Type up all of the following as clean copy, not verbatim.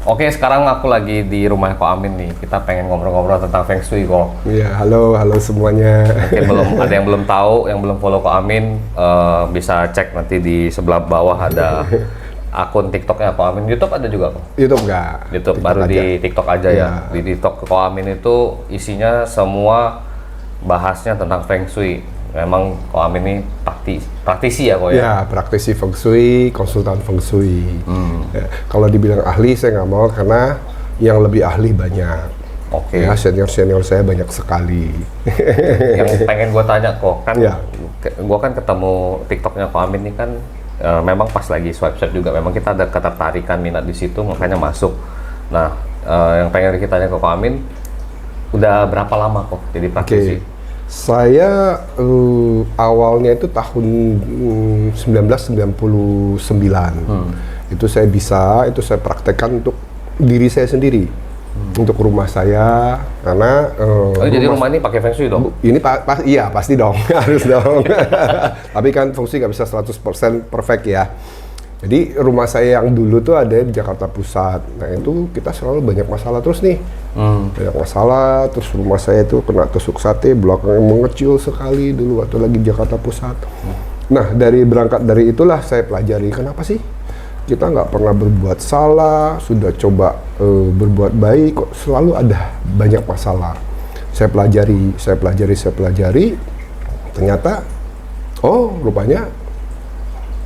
Oke, sekarang aku lagi di rumah Ko Amin nih. Kita pengen ngobrol-ngobrol tentang Feng Shui kok. Iya, halo semuanya. Mungkin belum ada yang belum tahu, yang belum follow Ko Amin, bisa cek nanti di sebelah bawah ada akun TikToknya Ko Amin. YouTube ada juga kok. YouTube nggak? YouTube TikTok baru aja. di TikTok aja ya. Iya. Di TikTok Ko Amin itu isinya semua bahasnya tentang Feng Shui. Memang Ko Amin ini praktisi ya kok ya. Ya, praktisi Feng Shui, konsultan Feng Shui. Ya, kalau dibilang ahli saya nggak mau karena yang lebih ahli banyak. Oke. Ya, senior saya banyak sekali. Yang pengen gue tanya kok kan, Ya. gue kan ketemu TikToknya Ko Amin ini kan memang pas lagi swipe juga, memang kita ada ketertarikan minat di situ, makanya masuk. Nah, yang pengen kita tanya ke Ko Amin, udah berapa lama kok jadi praktisi? Saya awalnya itu tahun 1999. Itu saya praktekkan untuk diri saya sendiri. Untuk rumah saya, karena Jadi rumah ini pakai Feng Shui dong? ini iya pasti dong, harus dong. Tapi kan Feng Shui nggak bisa 100% perfect ya. Jadi rumah saya yang dulu tuh ada di Jakarta Pusat. Nah itu kita selalu banyak masalah terus nih. Banyak masalah, terus rumah saya itu kena tusuk sate, belakangnya mengecil sekali dulu waktu lagi di Jakarta Pusat. Nah berangkat dari itulah saya pelajari, kenapa sih kita nggak pernah berbuat salah, sudah coba berbuat baik, kok selalu ada banyak masalah. Saya pelajari, ternyata, oh rupanya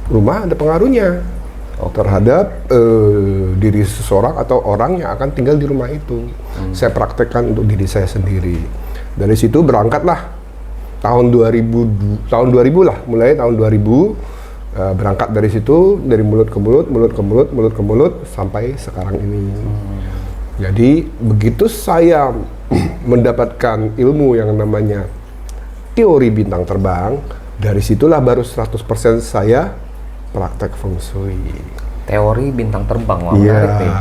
rumah ada pengaruhnya terhadap diri seseorang atau orang yang akan tinggal di rumah itu. Saya praktekkan untuk diri saya sendiri. Dari situ berangkatlah tahun 2000 lah, mulai tahun 2000 berangkat dari situ, dari mulut ke mulut sampai sekarang ini. Jadi begitu saya mendapatkan ilmu yang namanya teori bintang terbang, dari situlah baru 100% saya praktek Feng Shui. Teori bintang terbang, wah Iya. menarik nih.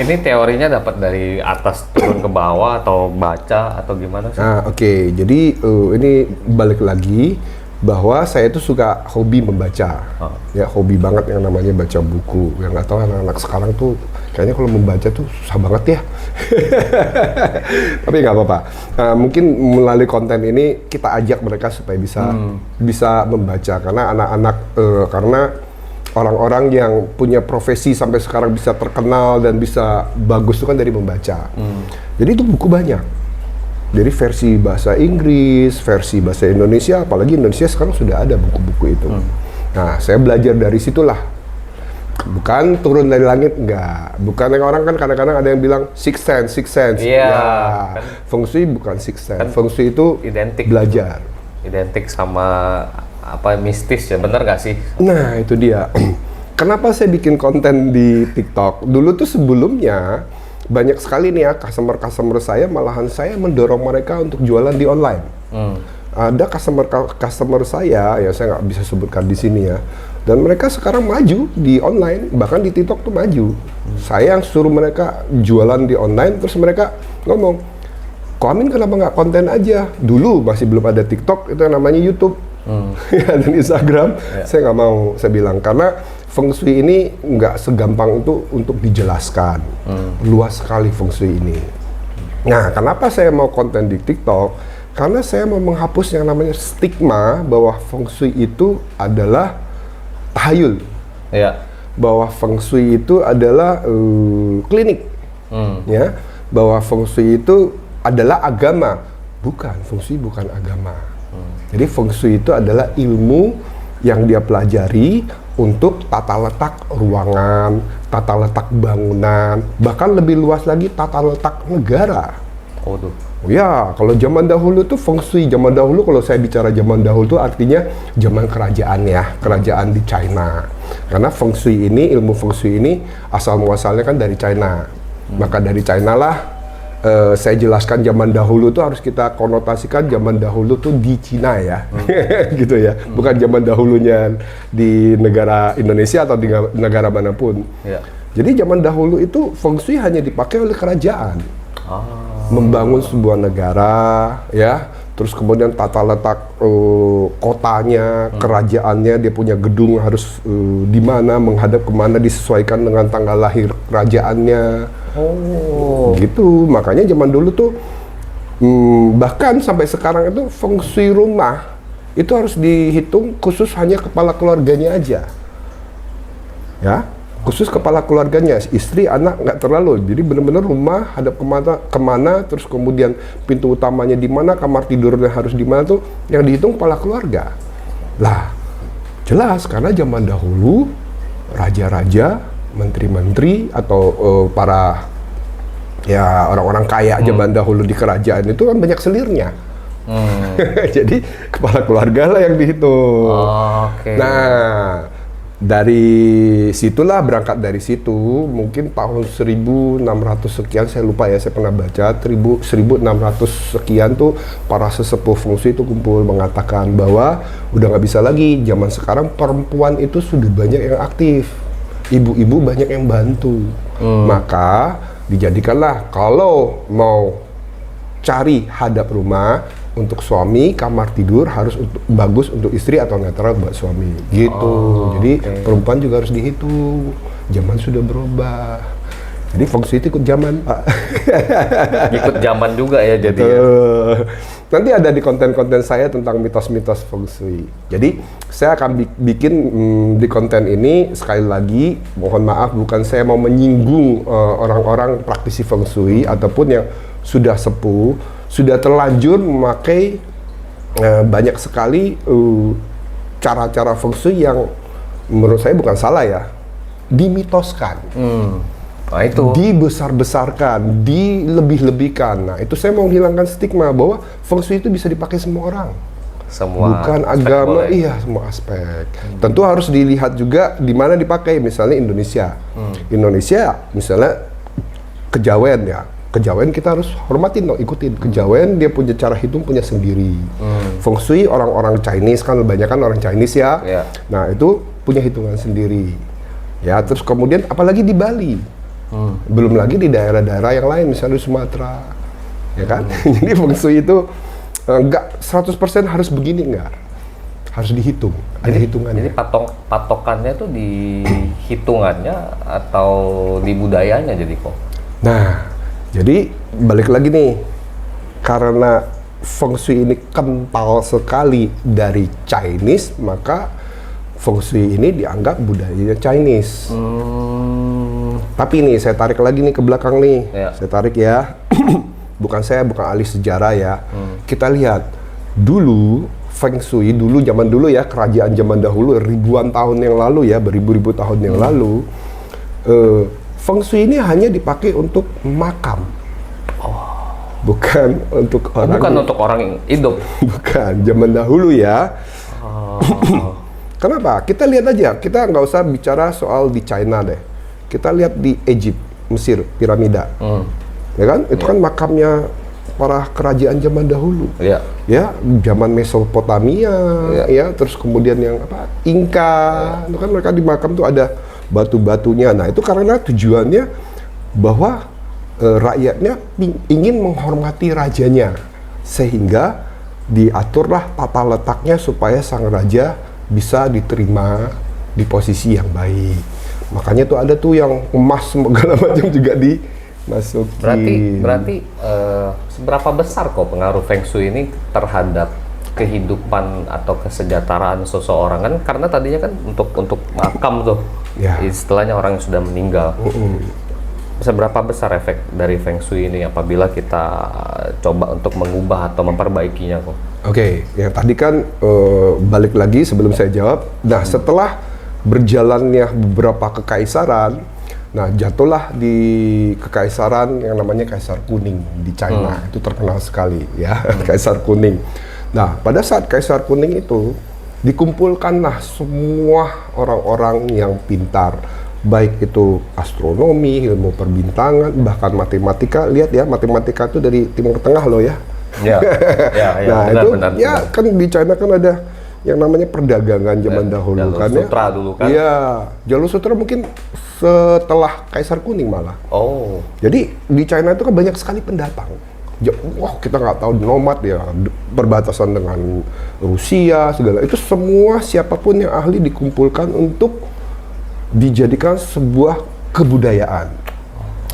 Ini teorinya dapat dari atas turun ke bawah atau baca atau gimana sih? Nah, oke. Jadi ini balik lagi bahwa saya itu suka hobi membaca. Ya, hobi banget yang namanya baca buku. Yang nggak tahu anak-anak sekarang tuh kayaknya kalau membaca tuh susah banget ya. Tapi nggak apa-apa. Mungkin melalui konten ini kita ajak mereka supaya bisa membaca, karena anak-anak karena orang-orang yang punya profesi sampai sekarang bisa terkenal dan bisa bagus itu kan dari membaca. Jadi itu buku banyak. Dari versi bahasa Inggris, versi bahasa Indonesia, apalagi Indonesia sekarang sudah ada buku-buku itu. Nah, saya belajar dari situlah. Bukan turun dari langit, enggak. Bukan yang orang kan kadang-kadang ada yang bilang six sense. Iya. Ya, Kan Feng Shui bukan six sense. Kan Feng Shui itu identik belajar. Identik sama apa mistis ya, bener gak sih? Nah, itu dia. Kenapa saya bikin konten di TikTok? Dulu tuh sebelumnya banyak sekali nih ya customer saya, malahan saya mendorong mereka untuk jualan di online. Ada customer saya, ya saya nggak bisa sebutkan di sini ya, dan mereka sekarang maju di online, bahkan di TikTok tuh maju. Saya yang suruh mereka jualan di online, terus mereka ngomong, Ko Amin kenapa nggak konten aja? Dulu masih belum ada TikTok, itu yang namanya YouTube. Dan Instagram, saya nggak mau, saya bilang, karena Feng Shui ini nggak segampang itu untuk dijelaskan. Luas sekali Feng Shui ini. Nah, kenapa saya mau konten di TikTok? Karena saya mau menghapus yang namanya stigma bahwa Feng Shui itu adalah tahayul. Iya. Bahwa Feng Shui itu adalah klinik. Ya, bahwa Feng Shui itu adalah agama. Bukan, Feng Shui bukan agama. Jadi Feng Shui itu adalah ilmu yang dia pelajari untuk tata letak ruangan, tata letak bangunan, bahkan lebih luas lagi tata letak negara. Oh tuh. Ya, kalau zaman dahulu tuh Feng Shui, zaman dahulu kalau saya bicara zaman dahulu tuh artinya zaman kerajaan ya, kerajaan di China. Karena Feng Shui ini, ilmu Feng Shui ini asal muasalnya kan dari China. Maka dari China lah saya jelaskan zaman dahulu tuh harus kita konotasikan zaman dahulu tuh di Cina ya, gitu ya. Bukan zaman dahulunya di negara Indonesia atau di negara manapun. Iya. Jadi zaman dahulu itu Feng Shui hanya dipakai oleh kerajaan. Membangun sebuah negara, ya, terus kemudian tata letak kotanya, kerajaannya, dia punya gedung harus di mana, menghadap kemana, disesuaikan dengan tanggal lahir kerajaannya. Gitu, makanya zaman dulu tuh bahkan sampai sekarang itu feng shui rumah itu harus dihitung khusus hanya kepala keluarganya aja, ya. Khusus kepala keluarganya, istri, anak nggak terlalu. Jadi benar-benar rumah hadap kemana, terus kemudian pintu utamanya di mana, kamar tidurnya harus di mana tuh yang dihitung kepala keluarga. Lah, jelas karena zaman dahulu raja-raja, menteri-menteri atau para ya orang-orang kaya zaman dahulu di kerajaan itu kan banyak selirnya. Jadi kepala keluarga lah yang dihitung. Nah, dari situlah, berangkat dari situ, mungkin tahun 1600 sekian, saya lupa ya, saya pernah baca 1600 sekian tuh para sesepuh feng shui itu kumpul mengatakan bahwa udah nggak bisa lagi, zaman sekarang perempuan itu sudah banyak yang aktif, ibu-ibu banyak yang bantu, maka dijadikanlah kalau mau cari hadap rumah untuk suami, kamar tidur harus bagus untuk istri atau netral buat suami gitu. Jadi perempuan juga harus dihitung. Zaman sudah berubah. Jadi feng shui itu ikut zaman, Pak. Ikut zaman juga ya jadi. Nanti ada di konten-konten saya tentang mitos-mitos feng shui. Jadi saya akan bikin di konten ini, sekali lagi mohon maaf, bukan saya mau menyinggung orang-orang praktisi feng shui ataupun yang sudah sepuh, sudah terlanjur memakai banyak sekali cara-cara feng shui yang menurut saya bukan salah ya, dimitoskan. Nah, itu dibesar-besarkan, dilebih-lebihkan. Nah, itu saya mau menghilangkan stigma bahwa feng shui itu bisa dipakai semua orang. semua bukan agama, iya semua aspek. Tentu harus dilihat juga di mana dipakai. Misalnya Indonesia. Indonesia misalnya kejawen ya. Kejawen kita harus hormatin dong, ikutin. Kejawen dia punya cara hitung punya sendiri. Feng Shui orang-orang Chinese kan, kebanyakan orang Chinese ya. Nah, itu punya hitungan sendiri. Ya, terus kemudian apalagi di Bali. Belum lagi di daerah-daerah yang lain, misalnya di Sumatera. Ya kan? Jadi Feng Shui itu enggak 100% harus begini, enggak. Harus dihitung, ada hitungannya. Jadi patokannya tuh di hitungannya atau di budayanya jadi kok. Nah, jadi balik lagi nih, karena Feng Shui ini kental sekali dari Chinese, maka Feng Shui ini dianggap budayanya Chinese. Tapi nih, saya tarik lagi nih ke belakang nih, saya tarik ya. bukan ahli sejarah ya. Kita lihat dulu Feng Shui dulu zaman dulu ya, kerajaan zaman dahulu ribuan tahun yang lalu ya, beribu-ribu tahun yang lalu. Feng Shui ini hanya dipakai untuk makam, bukan untuk orang. Bukan untuk orang yang hidup. Bukan, zaman dahulu ya. Kenapa? Kita lihat aja. Kita nggak usah bicara soal di China deh. Kita lihat di Egypt, Mesir, piramida. Ya kan? Itu kan makamnya para kerajaan zaman dahulu. Ya, zaman Mesopotamia, ya. Terus kemudian yang apa? Inka. Itu kan mereka di makam tuh ada batu-batunya. Nah, itu karena tujuannya bahwa rakyatnya ingin menghormati rajanya, sehingga diaturlah tata letaknya supaya sang raja bisa diterima di posisi yang baik. Makanya tuh ada tuh yang emas segala macam juga dimasukin. Berarti seberapa besar kok pengaruh Feng Shui ini terhadap kehidupan atau kesejahteraan seseorang kan? Karena tadinya kan untuk makam tuh. Istilahnya orang yang sudah meninggal. Seberapa besar efek dari Feng Shui ini apabila kita coba untuk mengubah atau memperbaikinya kok? Oke, yang tadi kan balik lagi sebelum saya jawab. Nah, setelah berjalannya beberapa kekaisaran, nah jatuhlah di kekaisaran yang namanya Kaisar Kuning di China. Itu terkenal sekali ya, Kaisar Kuning. Nah, pada saat Kaisar Kuning itu dikumpulkanlah semua orang-orang yang pintar, baik itu astronomi, ilmu perbintangan, bahkan matematika. Lihat ya, matematika itu dari Timur Tengah loh ya. Nah, itu benar. Kan di China kan ada yang namanya perdagangan zaman dahulu kan ya. Jalur Sutra dulu kan. Iya, Jalur Sutra mungkin setelah Kaisar Kuning malah. Oh. Jadi di China itu kan banyak sekali pendatang. Wah, kita nggak tahu nomad ya, perbatasan dengan Rusia segala itu semua siapapun yang ahli dikumpulkan untuk dijadikan sebuah kebudayaan,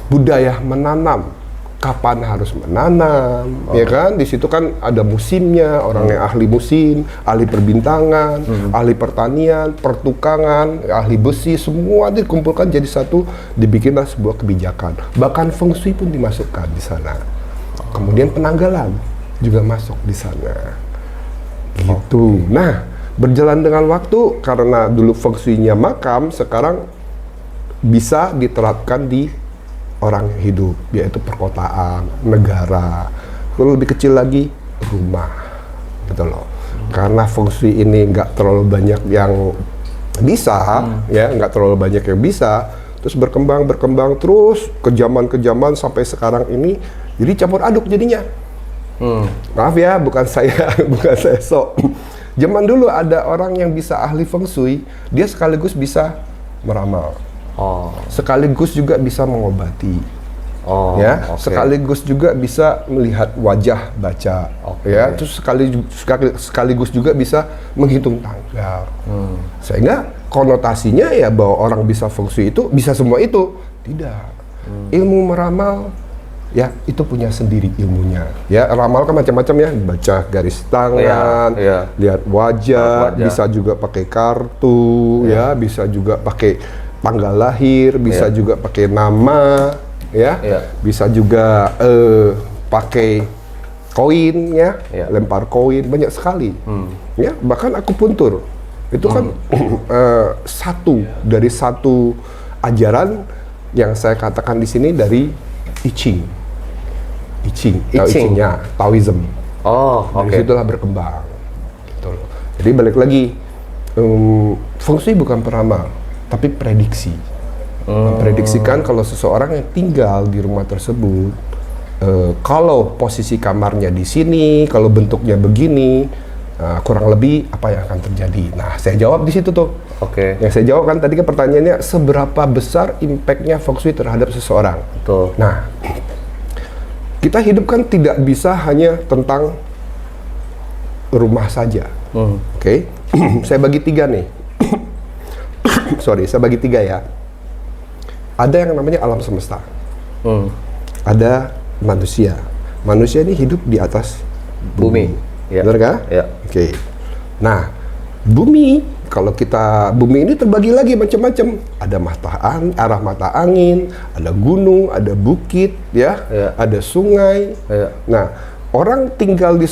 budaya menanam. Kapan harus menanam, ya kan? Di situ kan ada musimnya, orang yang ahli musim, ahli perbintangan, ahli pertanian, pertukangan, ahli besi, semua dikumpulkan jadi satu, dibikinlah sebuah kebijakan. Bahkan feng shui pun dimasukkan di sana. Kemudian penanggalan juga masuk di sana. Gitu. Nah, berjalan dengan waktu, karena dulu feng shui-nya makam, sekarang bisa diterapkan di orang hidup, yaitu perkotaan, negara. Kalau lebih kecil lagi, rumah, gitu loh. Karena feng shui ini nggak terlalu banyak yang bisa, ya, nggak terlalu banyak yang bisa. Terus berkembang terus ke zaman sampai sekarang ini, jadi campur aduk jadinya. Maaf ya, bukan saya sok. Zaman dulu ada orang yang bisa ahli feng shui, dia sekaligus bisa meramal. Sekaligus juga bisa mengobati, ya. Sekaligus juga bisa melihat wajah, baca, ya. Terus sekaligus juga bisa menghitung tanggal. Sehingga konotasinya ya bahwa orang bisa feng shui itu bisa semua itu. Tidak. Ilmu meramal, ya itu punya sendiri ilmunya. Ya, ramal kan macam-macam ya, baca garis tangan, lihat wajah, bisa juga pakai kartu, ya, bisa juga pakai tanggal lahir, bisa juga pakai nama, ya, bisa juga pakai koin, ya, lempar koin, banyak sekali, ya, bahkan akupuntur itu kan satu ajaran yang saya katakan di sini dari I Ching, Chingnya Taoism. Dari situlah berkembang, gitu loh. Jadi balik lagi, feng shui bukan peramal, tapi prediksi. Memprediksikan kalau seseorang yang tinggal di rumah tersebut, kalau posisi kamarnya di sini, kalau bentuknya begini, kurang lebih apa yang akan terjadi. Nah, saya jawab di situ tuh. Yang saya jawab kan tadi kan pertanyaannya, seberapa besar impact-nya feng shui terhadap seseorang. Betul. Nah, kita hidup kan tidak bisa hanya tentang rumah saja. Saya bagi 3 nih. Saya bagi 3 ya. Ada yang namanya alam semesta. Ada manusia. Manusia ini hidup di atas bumi. Benar kan? Nah, bumi, kalau kita, bumi ini terbagi lagi macam-macam. Ada arah mata angin, ada gunung, ada bukit, ya, ada sungai. Nah, orang tinggal di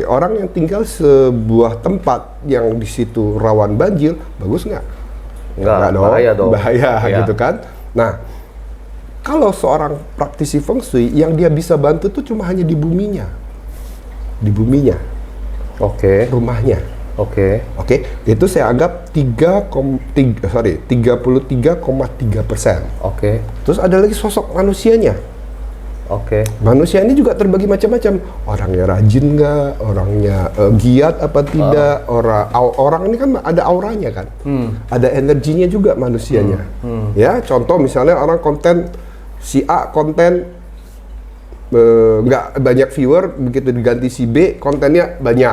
orang yang tinggal sebuah tempat yang di situ rawan banjir, bagus nggak? Nggak dong. Bahaya gitu kan. Nah, kalau seorang praktisi feng shui yang dia bisa bantu tuh cuma hanya di buminya. Rumahnya. Itu saya anggap 33,3%. Terus ada lagi sosok manusianya. Manusia ini juga terbagi macam-macam. Orangnya rajin nggak, orangnya giat apa tidak, orang ini kan ada auranya kan, ada energinya juga manusianya. Ya, contoh misalnya orang konten si A konten nggak banyak viewer, begitu diganti si B kontennya banyak.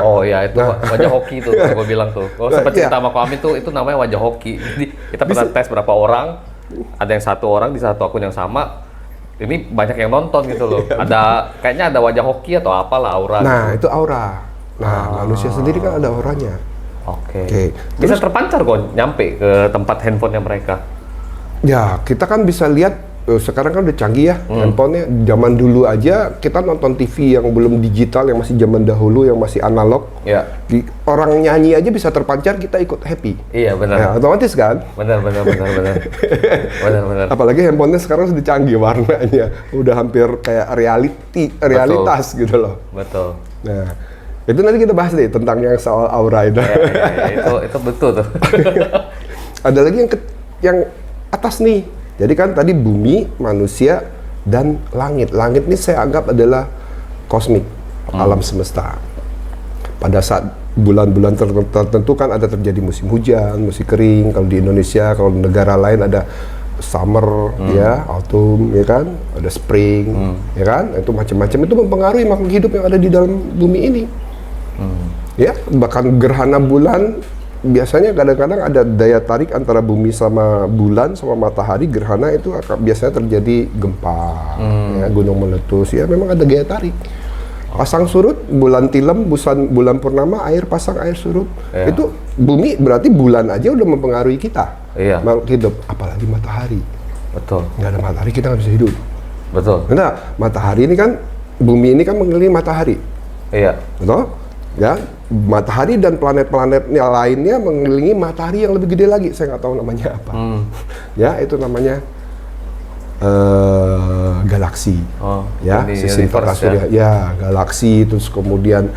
Itu wajah hoki tuh, gue bilang tuh. Sempat cerita sama Ko Amin tuh, itu namanya wajah hoki. Jadi kita pernah tes berapa orang, ada yang 1 orang di satu akun yang sama. Ini banyak yang nonton gitu loh. Kayaknya ada wajah hoki atau apalah, aura. Nah, itu aura. Nah, manusia sendiri kan ada auranya. Bisa terpancar kok nyampe ke tempat handphonenya mereka. Ya, kita kan bisa lihat sekarang kan udah canggih ya handphonenya. Zaman dulu aja kita nonton TV yang belum digital, yang masih zaman dahulu, yang masih analog. Orang nyanyi aja bisa terpancar, kita ikut happy. Iya, benar. Ya, otomatis kan? Benar. Apalagi handphonenya sekarang sudah canggih, warnanya udah hampir kayak realitas gitu loh. Betul. Nah, itu nanti kita bahas deh tentang yang soal aura itu. Itu betul tuh. Ada lagi yang atas nih. Jadi kan tadi bumi, manusia, dan langit. Langit ini saya anggap adalah kosmik, alam semesta. Pada saat bulan-bulan tertentu kan ada terjadi musim hujan, musim kering. Kalau di Indonesia, kalau di negara lain ada summer, ya, autumn, ya kan, ada spring, ya kan, itu macam-macam itu mempengaruhi makhluk hidup yang ada di dalam bumi ini. Ya, bahkan gerhana bulan biasanya kadang-kadang ada daya tarik antara bumi sama bulan sama matahari. Gerhana itu biasanya terjadi gempa, ya, gunung meletus, ya memang ada daya tarik. Pasang surut, bulan tilem, bulan purnama, air pasang, air surut. Ya. Itu bumi berarti bulan aja udah mempengaruhi kita. Iya. Makhluk hidup, apalagi matahari. Betul. Nggak ada matahari kita nggak bisa hidup. Betul. Nah, matahari ini kan, bumi ini kan mengelilingi matahari. Iya. Betul? Ya, matahari dan planet-planet lainnya mengelilingi matahari yang lebih gede lagi. Saya nggak tahu namanya apa. Ya, itu namanya galaksi. Ya, sistem tata surya. Ya, galaksi, terus kemudian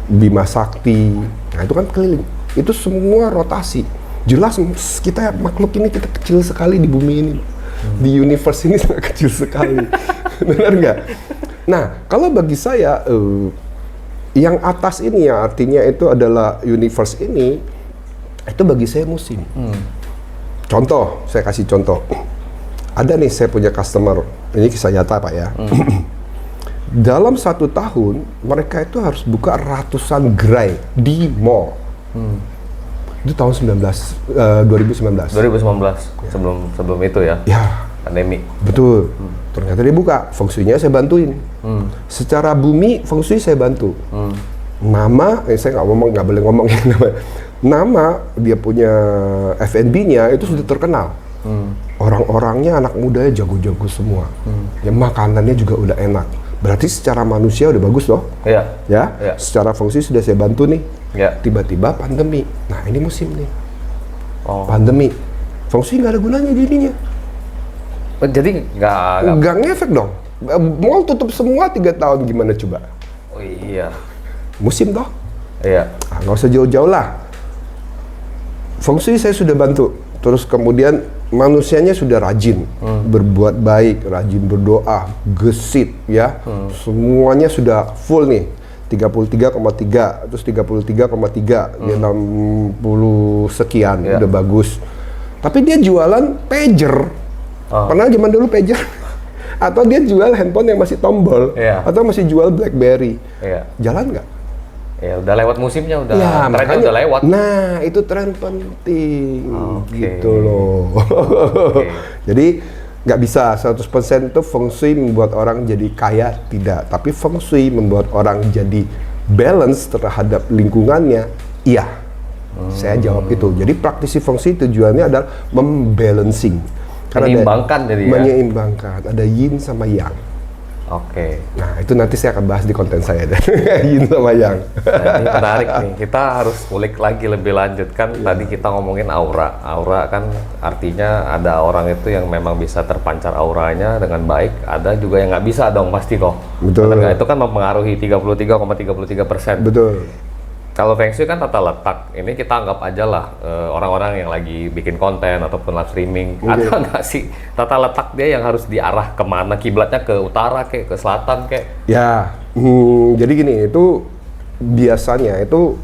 Bima Sakti. Nah, itu kan keliling. Itu semua rotasi. Jelas kita makhluk ini kita kecil sekali di bumi ini. Di universe ini sangat kecil sekali. Benar nggak? Nah, kalau bagi saya yang atas ini ya artinya itu adalah universe ini, itu bagi saya musim. Contoh, saya kasih contoh. Ada nih saya punya customer, ini kisah nyata Pak ya. Dalam 1 tahun mereka itu harus buka ratusan gerai di mall. Itu tahun 2019. 2019 sebelum itu ya. Ya, Pandemi. betul. Ternyata dia buka, feng shui-nya saya bantuin. Secara bumi, feng shui saya bantu. Nama, saya nggak boleh ngomongin nama. Nama dia punya F&B-nya itu sudah terkenal. Orang-orangnya anak mudanya jago-jago semua. Ya makanannya juga udah enak. Berarti secara manusia udah bagus loh. Iya. Ya, Iya. secara feng shui sudah saya bantu nih. Iya. Tiba-tiba pandemi. Nah ini musim nih. Oh. Pandemi. Feng shui nggak ada gunanya jadinya. Jadi nggak. Nggak ngefek dong. Mall tutup semua 3 tahun gimana coba? Oh iya. Musim toh? Iya. Nggak usah jauh-jauh lah. Feng shui saya sudah bantu. Terus kemudian manusianya sudah rajin berbuat baik, rajin berdoa, gesit ya. Semuanya sudah full nih. 33,3 terus 33,3 dia 60 sekian udah bagus. Tapi dia jualan pager. Pernah zaman dulu pager? Atau dia jual handphone yang masih tombol atau masih jual BlackBerry. Jalan nggak? Ya udah lewat musimnya, udah ya, trennya makanya, udah lewat. Nah itu tren penting gitu loh. Jadi nggak bisa 100% itu feng shui membuat orang jadi kaya, tidak. Tapi feng shui membuat orang jadi balance terhadap lingkungannya, iya. Saya jawab itu. Jadi praktisi feng shui tujuannya adalah membalancing. Menyeimbangkan jadi ya? Menyeimbangkan, ada yin sama yang. Oke. Nah itu nanti saya akan bahas di konten saya deh. Yin sama yang. Nah, ini menarik nih. Kita harus ulik lagi lebih lanjut kan. Tadi kita ngomongin aura. Aura kan artinya ada orang itu yang memang bisa terpancar auranya dengan baik. Ada juga yang nggak bisa dong pasti kok. Betul. Karena itu kan mempengaruhi 33,33%. Betul. Kalau Feng Shui kan tata letak. Ini kita anggap aja lah orang-orang yang lagi bikin konten ataupun live streaming. Ada nggak sih tata letak dia yang harus diarah kemana? Kiblatnya ke utara ke selatan Ya, jadi gini, itu biasanya itu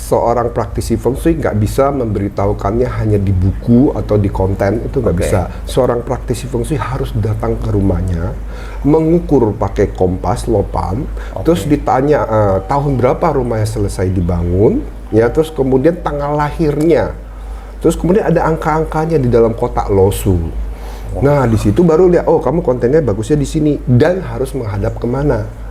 seorang praktisi Feng Shui nggak bisa memberitahukannya hanya di buku atau di konten, itu nggak bisa. Seorang praktisi Feng Shui harus datang ke rumahnya, mengukur pakai kompas, lopan, terus ditanya tahun berapa rumahnya selesai dibangun, ya, terus kemudian tanggal lahirnya, terus kemudian ada angka-angkanya di dalam kotak losu. Nah, di situ baru lihat, oh kamu kontennya bagusnya di sini dan harus menghadap kemana.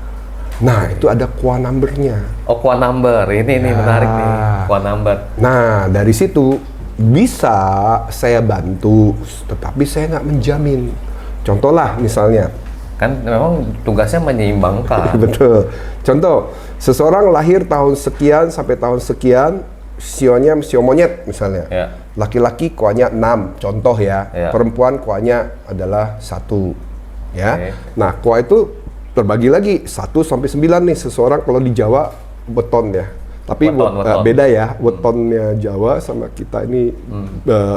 Nah, itu ada Qua number-nya. Oh, Qua number. Ini menarik nih, Qua number. Nah, dari situ bisa saya bantu, tetapi saya nggak menjamin. Contoh lah misalnya. Kan memang tugasnya menyeimbangkan. Betul. Contoh, seseorang lahir tahun sekian sampai tahun sekian, sionya sio monyet misalnya. Laki-laki kuanya 6, contoh ya. Perempuan kuanya adalah 1. Ya. Nah, kua itu terbagi lagi 1 sampai 9 nih. Seseorang kalau di Jawa weton ya. Tapi weton. Beda ya. Wetonnya Jawa sama kita ini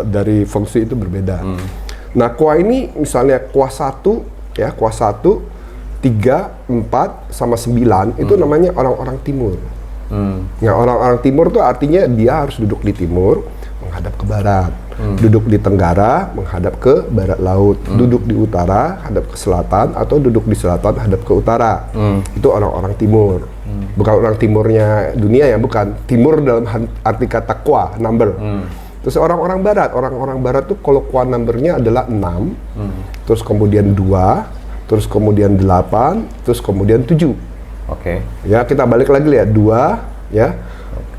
dari Feng Shui itu berbeda. Nah, kua ini misalnya kua 1 ya, kua 1, 3, 4 sama 9 itu namanya orang-orang timur. Nah, orang-orang timur tuh artinya dia harus duduk di timur menghadap ke barat. Duduk di tenggara menghadap ke barat laut, duduk di utara hadap ke selatan, atau duduk di selatan hadap ke utara. Itu orang-orang timur. Bukan orang timurnya dunia ya, bukan. Timur dalam arti kata qua, number. Terus orang-orang barat tuh kalau qua numbernya adalah 6, terus kemudian 2, terus kemudian 8, terus kemudian 7. Oke. Ya, kita balik lagi lihat 2, ya.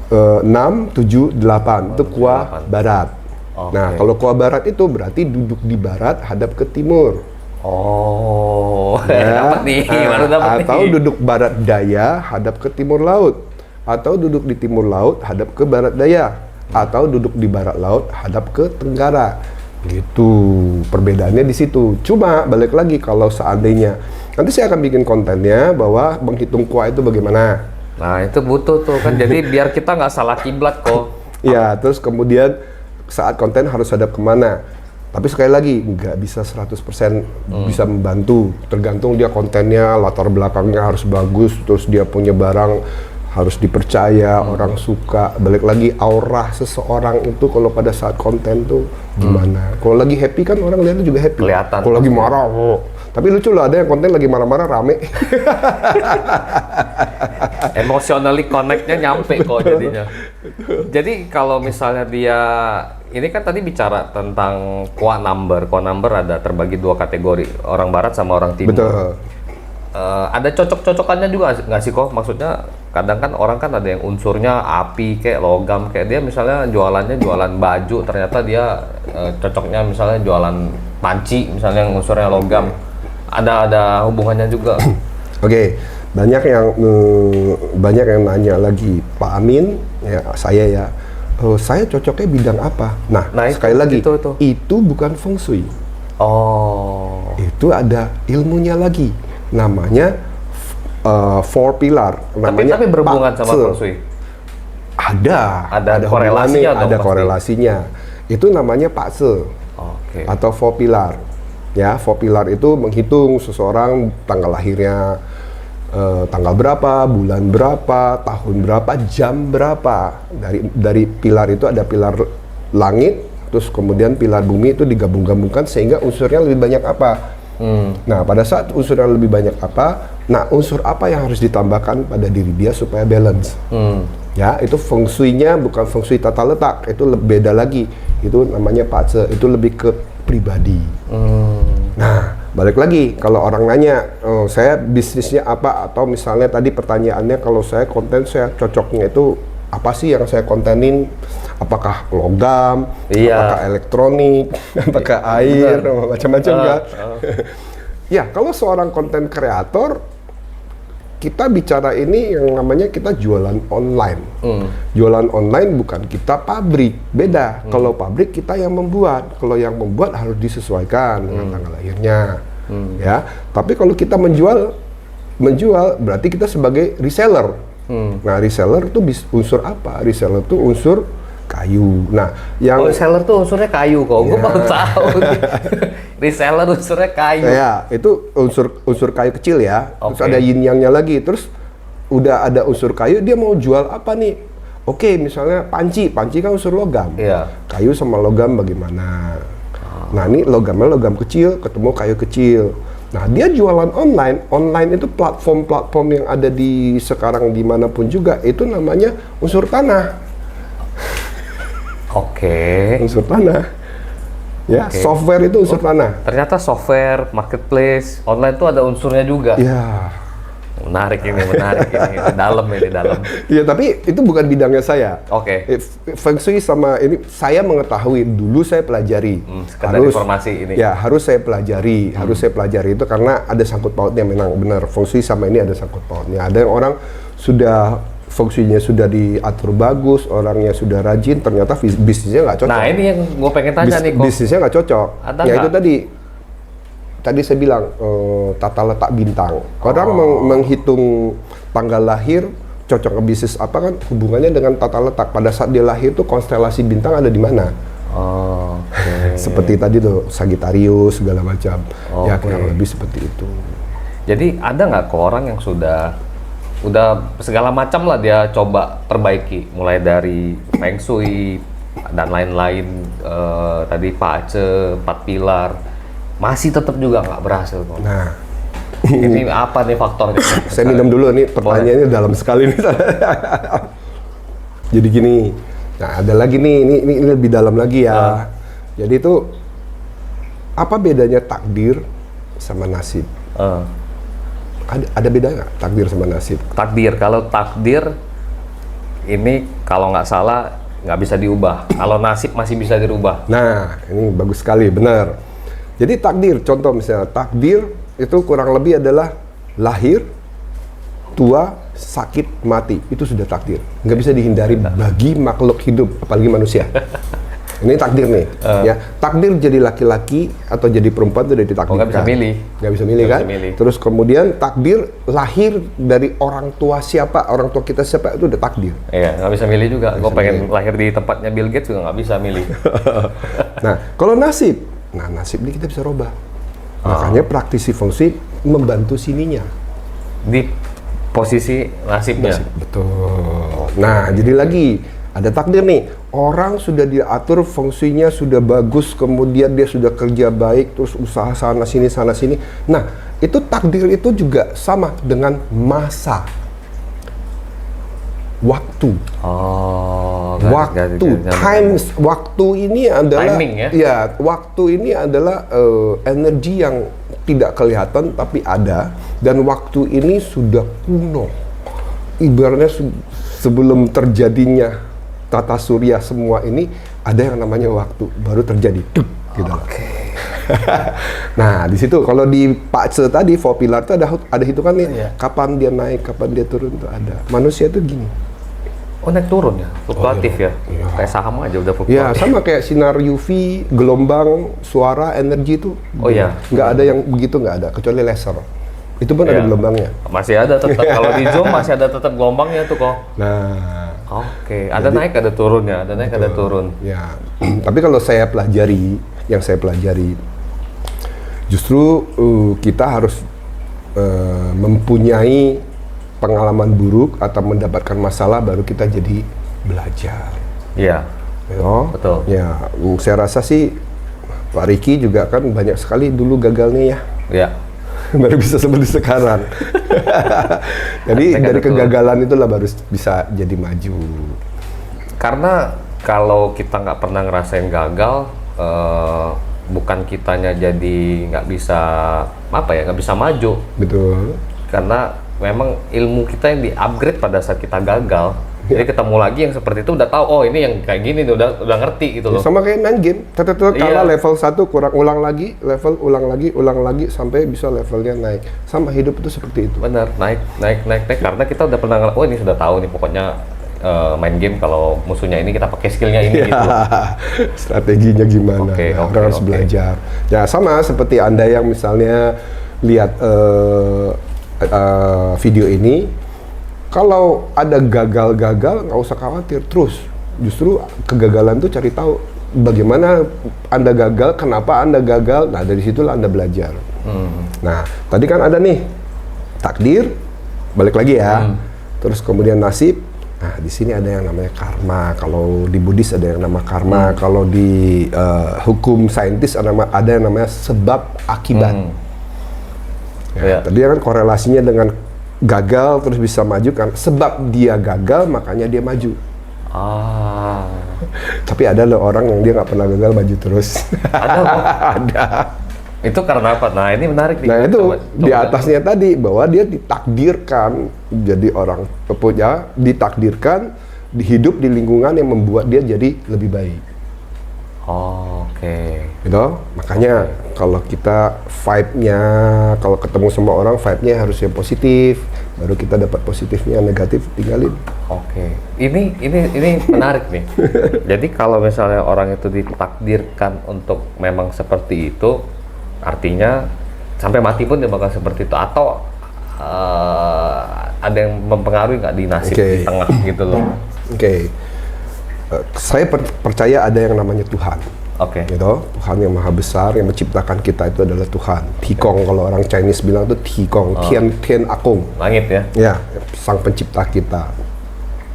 6, 7, 8 itu qua barat. Nah, kalau qua barat itu berarti duduk di barat hadap ke timur. Oh, Ya. dapat nih, baru dapat Atau nih. duduk barat daya hadap ke timur laut. Atau duduk di timur laut hadap ke barat daya. Atau duduk di barat laut hadap ke tenggara. Gitu. Perbedaannya di situ. Cuma balik lagi kalau seandainya nanti saya akan bikin kontennya bahwa menghitung qua itu bagaimana. Nah, itu butuh tuh kan. Jadi biar kita nggak salah kiblat kok. Ya, terus kemudian saat konten harus hadap kemana. Tapi sekali lagi, nggak bisa 100% bisa membantu. Tergantung dia kontennya, latar belakangnya harus bagus, terus dia punya barang harus dipercaya, orang suka. Balik lagi, aura seseorang itu kalau pada saat konten tuh gimana. Kalau lagi happy kan orang lihatnya juga happy. Kelihatan. Kalau lagi marah, oh. Tapi lucu loh, ada yang konten lagi marah-marah rame. Emotionally connect-nya nyampe kok jadinya. Jadi kalau misalnya dia, ini kan tadi bicara tentang qua number. Qua number ada terbagi 2 kategori, orang barat sama orang timur. Betul. Ada cocok-cocokannya juga nggak sih kok? Maksudnya kadang kan orang kan ada yang unsurnya api kayak logam, kayak dia misalnya jualannya jualan baju, ternyata dia cocoknya misalnya jualan panci, misalnya yang unsurnya logam. Ada hubungannya juga. Oke, banyak yang nanya lagi, Pak Amin, ya saya ya, saya cocoknya bidang apa? Nah sekali lagi, itu bukan feng shui. Oh. Itu ada ilmunya lagi, namanya 4 pilar. Tapi berhubungan sama feng shui? Ada korelasinya dong, ada pasti. korelasinya. Itu namanya Pakse. Oke. Atau 4 pilar. Ya, 4 pilar itu menghitung seseorang tanggal lahirnya, tanggal berapa, bulan berapa, tahun berapa, jam berapa. Dari pilar itu ada pilar langit, terus kemudian pilar bumi itu digabung-gabungkan sehingga unsurnya lebih banyak apa. Nah, pada saat unsurnya lebih banyak apa, nah unsur apa yang harus ditambahkan pada diri dia supaya balance. Ya, itu feng shui-nya bukan feng shui tata letak, itu beda lagi. Itu namanya Pakse, itu lebih ke pribadi. Nah, balik lagi, kalau orang nanya, saya bisnisnya apa, atau misalnya tadi pertanyaannya kalau saya konten, saya cocoknya itu apa sih yang saya kontenin? Apakah logam, apakah elektronik, apakah air, macam-macam kan? Ya, kalau seorang konten kreator, kita bicara ini yang namanya kita jualan online. Jualan online bukan kita pabrik, beda. Kalau pabrik kita yang membuat, kalau yang membuat harus disesuaikan dengan tanggal lahirnya. Ya, tapi kalau kita menjual berarti kita sebagai reseller. Nah, reseller itu unsur apa? Reseller itu unsur kayu. Nah, yang reseller tuh unsurnya kayu kok. Gue baru tahu. Reseller unsurnya kayu. Ya, itu unsur kayu kecil ya. Terus ada yin yang-nya lagi. Terus udah ada unsur kayu, dia mau jual apa nih? Oke, misalnya panci kan unsur logam. Iya. Kayu sama logam bagaimana? Nah, ini logamnya logam kecil ketemu kayu kecil. Nah, dia jualan online. Online itu platform-platform yang ada di sekarang dimanapun juga, itu namanya unsur tanah. Unsur tanah. Ya, software itu unsur tanah. Ternyata software, marketplace, online itu ada unsurnya juga. Ya. Menarik ini. Dalam. Ya, tapi itu bukan bidangnya saya. Feng Shui sama ini saya mengetahui, dulu saya pelajari. Sekedar informasi ini. Ya, harus saya pelajari. Harus saya pelajari itu karena ada sangkut pautnya, memang benar. Feng Shui sama ini ada sangkut pautnya. Ada yang orang sudah feng shui-nya sudah diatur bagus, orangnya sudah rajin, ternyata bisnisnya nggak cocok. Nah, ini yang gue pengen tanya nih kok. Bisnisnya nggak cocok. Ya itu tadi saya bilang tata letak bintang. Orang menghitung tanggal lahir, cocok ke bisnis apa kan hubungannya dengan tata letak. Pada saat dia lahir tuh konstelasi bintang ada di mana? Seperti tadi tuh Sagittarius segala macam. Ya kurang lebih seperti itu. Jadi ada nggak kok orang yang udah segala macam lah dia coba perbaiki, mulai dari feng shui, dan lain-lain, tadi Pace, 4 pilar, masih tetap juga nggak berhasil kok. Nah, Ini apa nih faktornya? saya minum dulu nih, pertanyaannya dalam sekali nih. Jadi gini, nah ada lagi nih, ini lebih dalam lagi ya. Jadi itu apa bedanya takdir sama nasib? Ada beda nggak takdir sama nasib? Takdir, kalau takdir ini kalau nggak salah nggak bisa diubah. Kalau nasib masih bisa dirubah. Nah, ini bagus sekali, benar. Jadi takdir, contoh misalnya takdir itu kurang lebih adalah lahir, tua, sakit, mati. Itu sudah takdir. Nggak bisa dihindari bagi makhluk hidup, apalagi manusia. Ini takdir nih. Ya, takdir jadi laki-laki atau jadi perempuan itu udah ditakdirkan. Nggak bisa milih. Nggak bisa milih kan? Terus kemudian takdir lahir dari orang tua siapa, orang tua kita siapa itu udah takdir. Iya, nggak bisa milih juga. Gue pengen lahir di tempatnya Bill Gates juga nggak bisa milih. Nah, kalau nasib, nasib ini kita bisa rubah. Makanya praktisi feng shui membantu sininya. Di posisi nasibnya. Betul. Nah, jadi lagi ada takdir nih. Orang sudah diatur feng shui-nya sudah bagus, kemudian dia sudah kerja baik, terus usaha sana sini. Nah, itu takdir itu juga sama dengan masa. Waktu. Waktu ini adalah timing ya? Ya, waktu ini adalah energi yang tidak kelihatan tapi ada, dan waktu ini sudah kuno. Ibaratnya sebelum terjadinya tata surya semua ini ada yang namanya waktu baru terjadi. Gitu. Nah, di situ kalau di Pace tadi 4 pilar itu ada hitungannya. Kapan dia naik, kapan dia turun itu ada. Manusia itu gini. Oh, naik turun ya, fluktuatif ya. Kayak saham aja udah fluktuatif. Ya, sama kayak sinar UV, gelombang, suara, energi itu. Nggak ada yang begitu, nggak ada, kecuali laser. Itu pun ada gelombangnya. Masih ada tetap. Kalau di Zoom masih ada tetap gelombangnya tuh kok. Nah. Ada naik, ada turunnya, ada naik, ada turun. Ya, tapi kalau yang saya pelajari, justru kita harus mempunyai pengalaman buruk atau mendapatkan masalah baru kita jadi belajar. Iya. Betul. Ya, saya rasa sih Pak Riki juga kan banyak sekali dulu gagalnya ya. Iya. Baru bisa seperti sekarang. Jadi dari kegagalan itulah baru bisa jadi maju. Karena kalau kita nggak pernah ngerasain gagal, bukan kitanya jadi nggak bisa nggak bisa maju. Betul. Karena memang ilmu kita yang di-upgrade pada saat kita gagal. Jadi ketemu lagi yang seperti itu udah tahu, oh ini yang kayak gini udah ngerti gitu loh. Sama kayak main game, kalah level 1 kurang ulang lagi sampai bisa levelnya naik. Sama hidup itu seperti itu. Benar, naik karena kita udah pernah ini sudah tahu nih pokoknya main game kalau musuhnya ini kita pakai skillnya ini gitu loh. Strateginya gimana? Harus belajar. Ya sama seperti Anda yang misalnya lihat video ini. Kalau ada gagal-gagal, nggak usah khawatir. Terus, justru kegagalan tuh cari tahu bagaimana Anda gagal, kenapa Anda gagal. Nah, dari situlah Anda belajar. Nah, tadi kan ada nih takdir, balik lagi ya. Terus kemudian nasib. Nah, di sini ada yang namanya karma. Kalau di Buddhis ada yang nama karma. Kalau di hukum saintis ada yang namanya sebab akibat. Tadi kan korelasinya dengan gagal terus bisa maju kan, sebab dia gagal makanya dia maju. Tapi ada loh orang yang dia nggak pernah gagal maju terus. Ada. Itu karena apa? Nah, ini menarik nih. Nah, itu di atasnya tadi bahwa dia ditakdirkan jadi orang ditakdirkan hidup di lingkungan yang membuat dia jadi lebih baik. Gitu. Makanya kalau kita vibe-nya, kalau ketemu sama orang vibe-nya harus yang positif, baru kita dapat positifnya, negatif tinggalin. Ini menarik nih. Jadi kalau misalnya orang itu ditakdirkan untuk memang seperti itu, artinya sampai mati pun dia bakal seperti itu, atau ada yang mempengaruhi nggak di nasib di tengah gitu loh? Saya percaya ada yang namanya Tuhan. Gitu. Tuhan yang maha besar yang menciptakan kita itu adalah Tuhan. Tikong kalau orang Chinese bilang itu Tikong, Tian Akung. Langit ya? Ya, sang pencipta kita.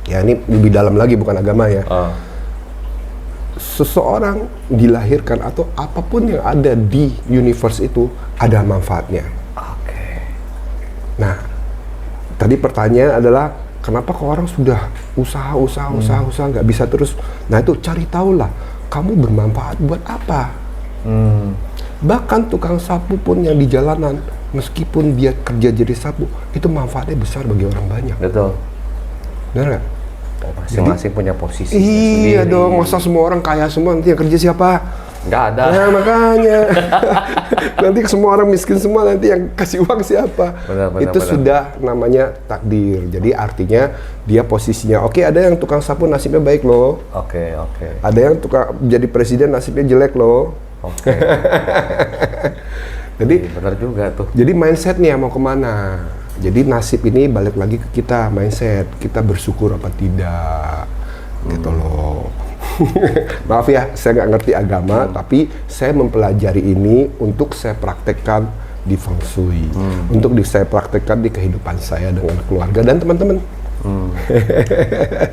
Ya ini lebih dalam lagi bukan agama ya. seseorang dilahirkan atau apapun yang ada di universe itu ada manfaatnya. Oke. Nah, tadi pertanyaan adalah kenapa kok orang sudah usaha nggak bisa terus? Nah itu cari tahu lah, kamu bermanfaat buat apa? Bahkan tukang sapu pun yang di jalanan, meskipun dia kerja jadi sapu, itu manfaatnya besar bagi orang banyak. Betul. Benar nggak? Masing-masing punya posisi Iya sendiri. dong, masa semua orang kaya semua, nanti yang kerja siapa? Nggak ada. Nah makanya, nanti semua orang miskin semua, nanti yang kasih uang siapa? Itu sudah namanya takdir. Jadi artinya dia posisinya, oke, ada yang tukang sapu nasibnya baik loh. Oke. Ada yang tukang jadi presiden nasibnya jelek loh. Oke. Jadi benar juga tuh. Jadi mindsetnya mau kemana? Jadi nasib ini balik lagi ke kita, mindset. Kita bersyukur apa tidak, gitu loh. Maaf ya, saya nggak ngerti agama, tapi saya mempelajari ini untuk saya praktekkan di Feng Shui, untuk saya praktekkan di kehidupan saya dengan keluarga dan teman-teman.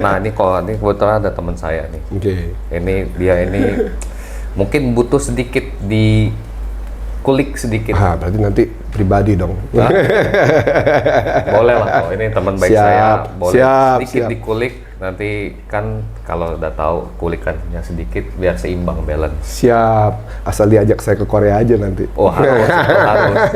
Nah ini kebetulan ada teman saya nih. Oke. Dia ini mungkin butuh sedikit dikulik sedikit. Berarti nanti pribadi dong. Boleh lah kok, ini teman baik Siap, saya. Boleh sedikit siap. dikulik. Nanti kan kalau udah tahu kulikannya sedikit biar seimbang, balance. Siap, asal diajak saya ke Korea aja nanti. Oh harus.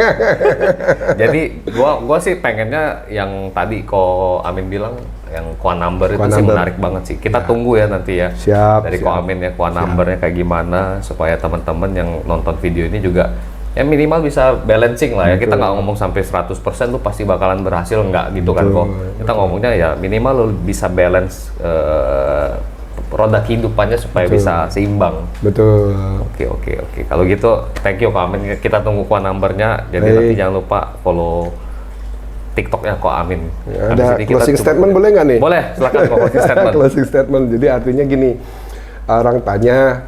Jadi gua sih pengennya yang tadi Ko Amin bilang yang Qua Number itu sih menarik banget sih. Kita tunggu ya nanti ya. Siap. Dari Ko Amin ya Qua Numbernya kayak gimana supaya teman-teman yang nonton video ini juga ya minimal bisa balancing lah ya. Kita nggak ngomong sampai 100% lu pasti bakalan berhasil, nggak gitu kan kok. Kita ngomongnya ya minimal lu bisa balance roda kehidupannya supaya bisa seimbang. Betul. Oke. Kalau gitu thank you Ko Amin. Kita tunggu Qua Numbernya. Jadi nanti jangan lupa follow TikToknya Ko Amin. Ya, ada closing statement boleh nggak nih? Boleh, silakan kok closing statement. Closing statement. Jadi artinya gini, orang tanya,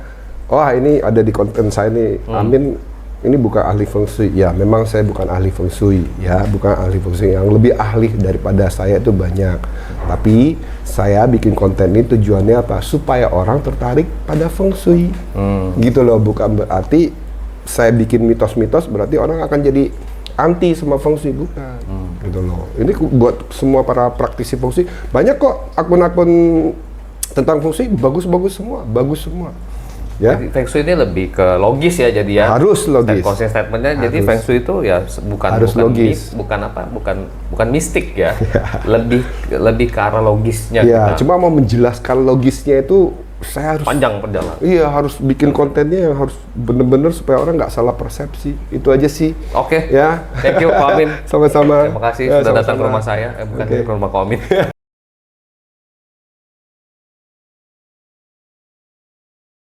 ini ada di konten saya nih, Amin ini bukan ahli Feng Shui. Ya, memang saya bukan ahli Feng Shui. Ya, bukan ahli Feng Shui. Yang lebih ahli daripada saya itu banyak. Tapi saya bikin konten ini tujuannya apa? Supaya orang tertarik pada Feng Shui. Gitu loh, bukan berarti saya bikin mitos-mitos berarti orang akan jadi anti sama Feng Shui, bukan. Gitu loh. Ini buat semua para praktisi Feng Shui. Banyak kok akun-akun tentang Feng Shui bagus-bagus semua, bagus semua. Ya. Jadi Feng Shui ini lebih ke logis ya, jadi ya. Harus logis. Closing statementnya jadi Feng Shui itu ya bukan logis. bukan mistik ya. lebih ke arah logisnya. Ya, cuma mau menjelaskan logisnya itu saya harus panjang perjalanan. Iya, harus bikin kontennya yang harus bener-bener supaya orang nggak salah persepsi. Itu aja sih. Oke. Ya. Thank you Ko Amin. Sama-sama. Terima kasih Ya, sudah datang ke sama-sama. rumah saya. Bukan ke rumah Ko Amin.